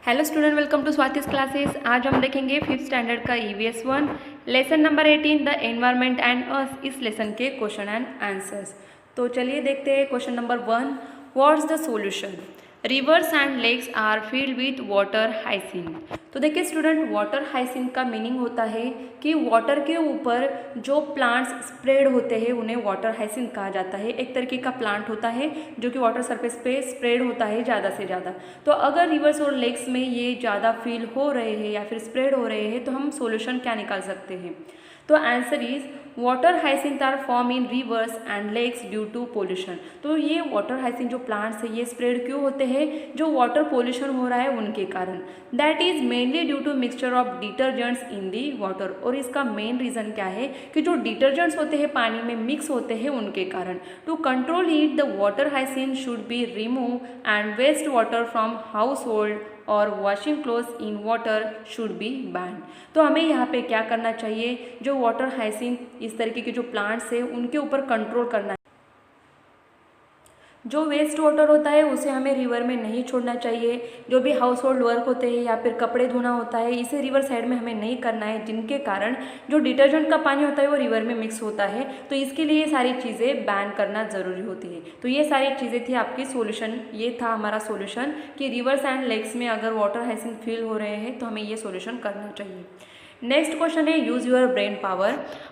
Hello student, welcome to Swati's classes. आज हम देखेंगे फिफ्थ स्टैंडर्ड का EVS 1 lesson number 18 the environment and us. इस लेसन के क्वेश्चन एंड आंसर्स। तो चलिए देखते हैं question number 1। What's the solution? Rivers and lakes are filled with water hyacinth. तो देखिए स्टूडेंट, वाटर हाइसिंथ का मीनिंग होता है कि वाटर के ऊपर जो प्लांट्स स्प्रेड होते हैं उन्हें वाटर हाइसिंथ कहा जाता है। एक तरीके का प्लांट होता है जो कि वाटर सरफेस पे स्प्रेड होता है ज़्यादा से ज़्यादा। तो अगर रिवर्स और लेक्स में ये ज़्यादा फील हो रहे हैं या फिर स्प्रेड हो रहे हैं तो हम सॉल्यूशन क्या निकाल सकते हैं? तो answer is water hyacinth are form in rivers and lakes due to pollution. तो ये वाटर हाइसिंथ जो प्लांट्स है ये स्प्रेड क्यों होते हैं? जो वाटर पोल्यूशन हो रहा है उनके कारण। That is mainly due to mixture of detergents in the water. और इसका मेन रीज़न क्या है कि जो डिटर्जेंट्स होते हैं पानी में मिक्स होते हैं उनके कारण। To control heat the water hyacinth should be remove and waste water from household और washing clothes in water should be ban. तो हमें यहाँ पे क्या करना चाहिए? जो वाटर हाइसिंथ इस तरीके के जो प्लांट्स है उनके ऊपर कंट्रोल करना है। जो वेस्ट वाटर होता है उसे हमें रिवर में नहीं छोड़ना चाहिए। जो भी हाउस होल्ड वर्क होते हैं या फिर कपड़े धोना होता है इसे रिवर साइड में हमें नहीं करना है, जिनके कारण जो डिटर्जेंट का पानी होता है वो रिवर में मिक्स होता है। तो इसके लिए ये सारी चीज़ें बैन करना ज़रूरी होती है। तो ये सारी चीज़ें थी आपकी सॉल्यूशन। ये था हमारा सॉल्यूशन कि रिवर्स एंड लेक्स में अगर वाटर हाइसिंथ फील हो रहे हैं तो हमें ये सॉल्यूशन करना चाहिए। नेक्स्ट क्वेश्चन है use your brain power.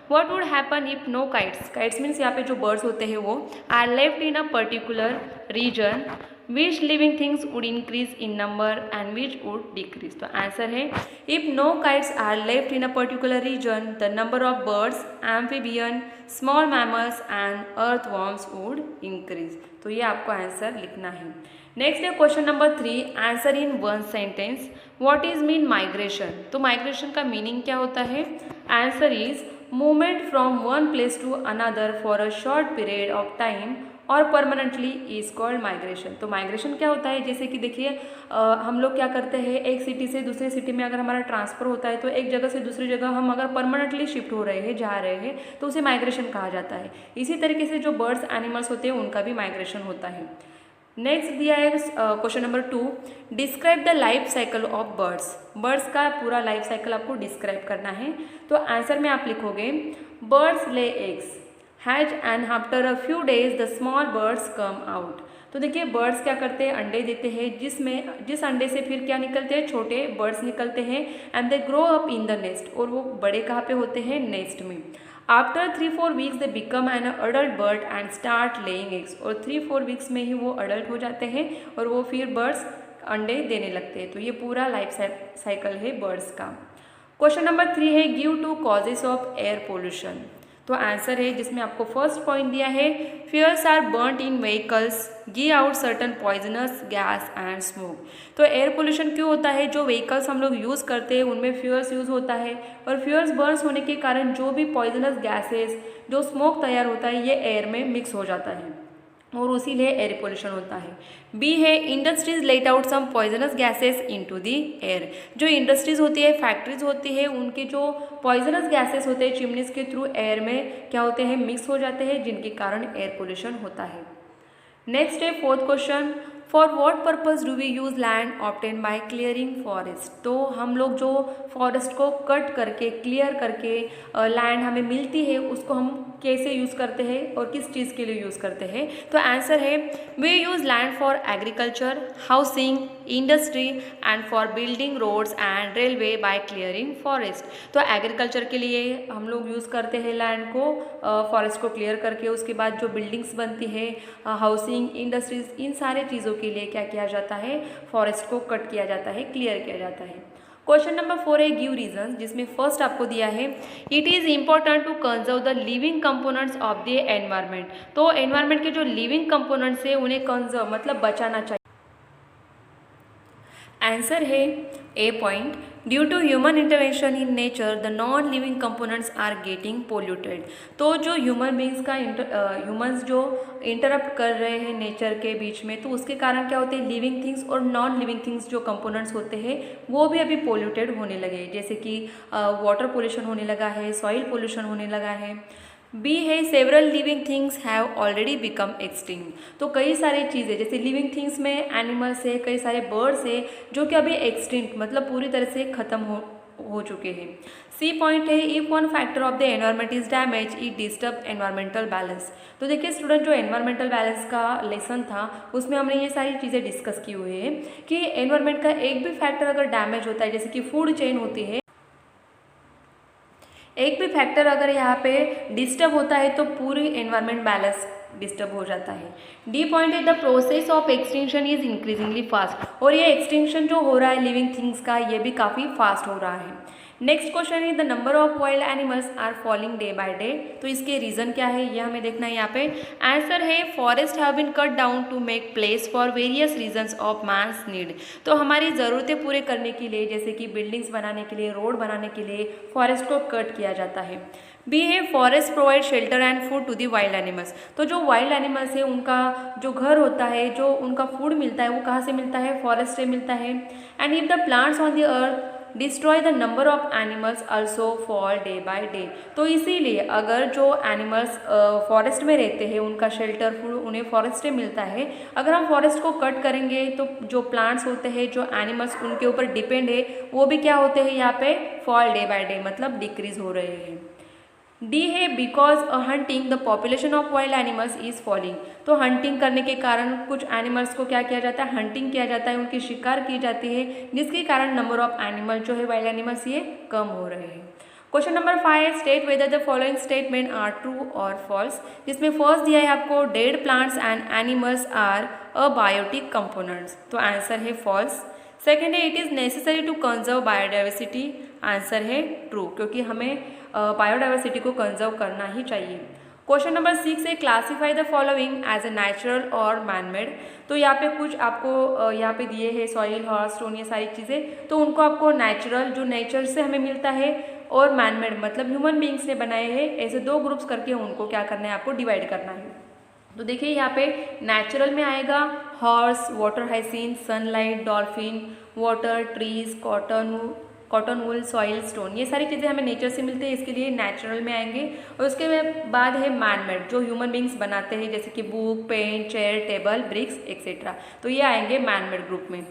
What would happen if no kites? Kites means यहाँ पे जो बर्ड्स होते हैं वो are left in a particular region, which living things would increase in number and which would decrease. तो answer है if no kites are left in a particular region the number of birds, amphibian, small mammals and earthworms would increase. तो ये आपको answer लिखना है। Next है question number 3, answer in one sentence. What is mean migration? तो migration का meaning क्या होता है? Answer is movement from one place to another for a short period of time or permanently is called migration. तो migration क्या होता है? जैसे कि देखिए हम लोग क्या करते हैं, एक सिटी से दूसरे सिटी में अगर हमारा ट्रांसफ़र होता है तो एक जगह से दूसरी जगह हम अगर परमानेंटली शिफ्ट हो रहे हैं, जा रहे हैं, तो उसे माइग्रेशन कहा जाता है। इसी तरीके से जो बर्ड्स एनिमल्स होते हैं उनका भी माइग्रेशन होता है। नेक्स्ट दिया है question number 2, describe the life cycle of birds. Birds का पूरा लाइफ साइकिल आपको डिस्क्राइब करना है। तो आंसर में आप लिखोगे birds lay eggs, hatch and after a few days the small birds come out. तो देखिए बर्ड्स क्या करते हैं, अंडे देते हैं, जिस अंडे से फिर क्या निकलते हैं, छोटे बर्ड्स निकलते हैं and they grow up in the nest. और वो बड़े कहाँ पे होते हैं? नेस्ट में। After 3-4 weeks they become an adult bird and start laying eggs. और 3-4 वीक्स में ही वो अडल्ट हो जाते हैं और वो फिर बर्ड्स अंडे देने लगते हैं। तो ये पूरा लाइफ साइकिल है बर्ड्स का। क्वेश्चन नंबर 3 है give two causes of air pollution. तो आंसर है जिसमें आपको फर्स्ट पॉइंट दिया है fuels are burned in vehicles give out certain poisonous gas and smoke. तो एयर पोल्यूशन क्यों होता है? जो व्हीकल्स हम लोग यूज़ करते हैं उनमें फ्यूल्स यूज़ होता है और फ्यूल्स बर्न्स होने के कारण जो भी पॉइजनस गैसेस, जो स्मोक तैयार होता है ये एयर में मिक्स हो जाता है और उसी लिए एयर पोल्यूशन होता है। बी है industries let out some poisonous gases into the air. जो इंडस्ट्रीज होती है, फैक्ट्रीज होती है, उनके जो पॉइजनस गैसेस होते हैं चिमनीज के थ्रू एयर में क्या होते हैं? मिक्स हो जाते हैं, जिनके कारण एयर पोल्यूशन होता है। नेक्स्ट है fourth question, for what purpose do we use land obtain by clearing forest. तो हम लोग जो फॉरेस्ट को कट करके, क्लियर करके लैंड हमें मिलती है उसको हम कैसे यूज़ करते हैं और किस चीज़ के लिए यूज़ करते हैं? तो आंसर है we use land for agriculture, housing, industry and for building roads and railway by clearing forest. तो एग्रीकल्चर के लिए हम लोग यूज़ करते हैं लैंड को, फॉरेस्ट को क्लियर करके। उसके बाद जो बिल्डिंग्स बनती है, हाउसिंग, इंडस्ट्रीज, इन सारे चीज़ों के लिए क्या किया जाता है? फॉरेस्ट को कट किया जाता है, क्लियर किया जाता है। क्वेश्चन नंबर 4 है गिव रीजंस, जिसमें फर्स्ट आपको दिया है it is important to conserve the living components of the environment. तो एनवायरनमेंट के जो लिविंग कंपोनेंट्स है उन्हें कंजर्व मतलब बचाना चाहिए। आंसर है A point, due to human intervention in nature the non living components are getting polluted. तो जो ह्यूमन बींग्स का ह्यूमंस जो इंटरप्ट कर रहे हैं नेचर के बीच में, तो उसके कारण क्या होते हैं? लिविंग थिंग्स और नॉन लिविंग थिंग्स जो कंपोनेंट्स होते हैं वो भी अभी पोल्यूटेड होने लगे। जैसे कि वाटर पोल्यूशन होने लगा है, सॉइल पोल्यूशन होने लगा है। बी है several living things have already become extinct. तो कई सारी चीज़ें जैसे लिविंग थिंग्स में एनिमल्स है, कई सारे बर्ड्स है जो कि अभी एक्सटिंक्ट मतलब पूरी तरह से ख़त्म हो चुके हैं। सी पॉइंट है if one factor of the environment is damage it disturb environmental balance. तो देखिए स्टूडेंट, जो एनवायरमेंटल बैलेंस का लेसन था उसमें हमने ये सारी चीज़ें डिस्कस की हुई है कि एनवायरमेंट का एक भी फैक्टर अगर डैमेज होता है, जैसे कि फूड चेन होती है, एक भी फैक्टर अगर यहाँ पे डिस्टर्ब होता है तो पूरी एनवायरमेंट बैलेंस डिस्टर्ब हो जाता है। डी पॉइंट है the process of extinction is increasingly fast. और ये एक्सटिंक्शन जो हो रहा है लिविंग थिंग्स का, ये भी काफ़ी फास्ट हो रहा है। नेक्स्ट क्वेश्चन है the number of wild animals are falling day by day. तो इसके रीज़न क्या है ये हमें देखना है यहाँ पे। आंसर है forest have been cut down to make place for various reasons of man's need. तो हमारी ज़रूरतें पूरे करने के लिए, जैसे कि बिल्डिंग्स बनाने के लिए, रोड बनाने के लिए फॉरेस्ट को कट किया जाता है। बी है forest provide shelter and food to the wild animals. तो जो वाइल्ड एनिमल्स है उनका जो घर होता है, जो उनका फूड मिलता है वो कहाँ से मिलता है, फॉरेस्ट से मिलता है। And if the plants on the earth destroy the number of animals also fall day by day. तो इसीलिए अगर जो एनिमल्स फॉरेस्ट में रहते हैं उनका शेल्टर फूड उन्हें फॉरेस्ट से मिलता है, अगर हम फॉरेस्ट को कट करेंगे तो जो प्लांट्स होते हैं, जो एनिमल्स उनके ऊपर डिपेंड है, वो भी क्या होते हैं यहाँ पे, फॉल डे बाय डे मतलब डिक्रीज हो रहे हैं। डी है because hunting the population of wild animals is falling. तो हंटिंग करने के कारण कुछ एनिमल्स को क्या किया जाता है, हंटिंग किया जाता है, उनकी शिकार की जाती है, जिसके कारण नंबर ऑफ एनिमल जो है वाइल्ड एनिमल्स ये कम हो रहे हैं। Question number 5 state whether the following statement are true or false. जिसमें फर्स्ट दिया है आपको dead plants and animals are abiotic components. तो आंसर है फॉल्स। सेकेंड है it is necessary to conserve biodiversity. Answer है ट्रू, क्योंकि हमें बायोडाइवर्सिटी को कंजर्व करना ही चाहिए। क्वेश्चन नंबर 6 है classify the following as a natural or manmade. तो यहाँ पे कुछ आपको यहाँ पे दिए हैं सॉइल, हॉर्स, स्टोन, ये सारी चीज़ें, तो उनको आपको नेचुरल जो नेचर से हमें मिलता है और मैनमेड मतलब ह्यूमन बींग्स ने बनाए हैं, ऐसे दो ग्रुप्स करके उनको क्या करना है, आपको डिवाइड करना है। तो देखिए यहाँ पे नेचुरल में आएगा horse, water hyacinth, sunlight, dolphin, water, trees, cotton wool, soil, stone, ये सारी चीज़ें हमें नेचर से मिलती है, इसके लिए नेचुरल में आएंगे। और उसके बाद है मैनमेड जो ह्यूमन बींग्स बनाते हैं, जैसे कि book, pen, chair, table, bricks etcetera, तो ये आएंगे मैनमेड ग्रुप में।